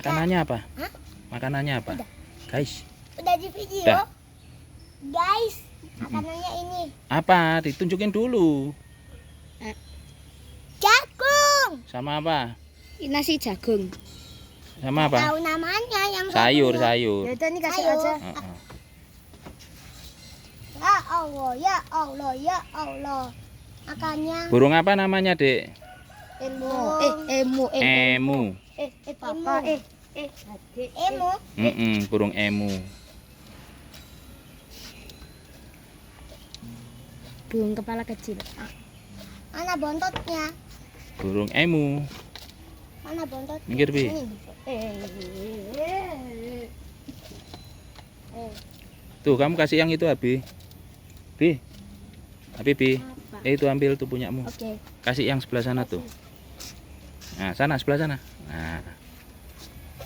Makanannya apa? Hah? Makanannya apa? Udah. Guys, Udah di video. Udah. Guys, makanannya ini. apa? Ditunjukin dulu. Jagung. Sama apa? Nasi jagung. Sama apa? Tahu namanya yang Sayur, satunya. sayur. Ya udah nih kasih Sayur. aja. Heeh. Ya Allah, ya Allah, ya Allah. Makannya Burung apa namanya, Dek? Emu. Emu. Emu. Papa. Emu. Adik. Emu. Burung emu. Burung kepala kecil. Mana bontotnya? Burung emu. Mana bontotnya? Minggir, Bi. Ini. Tuh, kamu kasih yang itu, Abi. Bi. Abi, Bi. Apa? Itu ambil tuh punyamu. Oke. Kasih yang sebelah sana tuh. Nah, sana sebelah sana. Nah.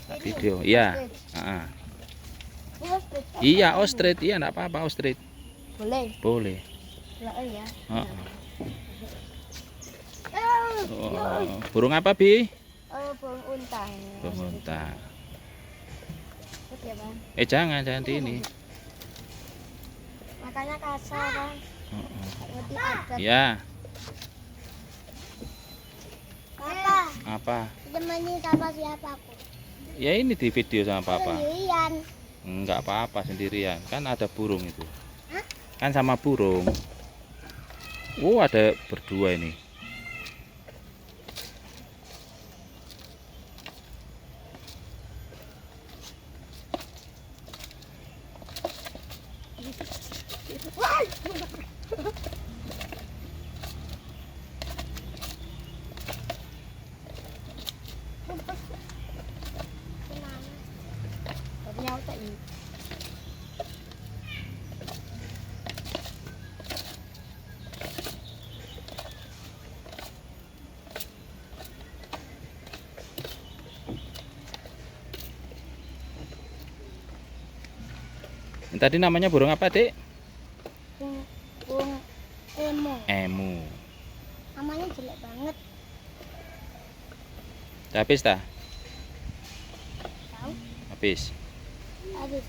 Tak video. Iya. Heeh. Iya, ostrich. Iya, enggak apa-apa ostrich. Boleh. Boleh. Boleh ya. Heeh. Oh, burung apa, Bi? Burung unta. Burung unta. Ya, Bang. Jangan di ini. Makanya kasar, Bang. Heeh. Ngerti adat. Ya, Papa, apa? temenin sama siapa aku? Ya ini di video sama papa. Sendirian. Enggak apa-apa sendirian. Kan ada burung itu. Hah? Kan sama burung. Oh, ada berdua ini. Nyauta ini. Tadi namanya burung apa, Dek? Burung emu. Emu. Namanya jelek banget. Udah habis, ta? Tahu? Habis. Habis.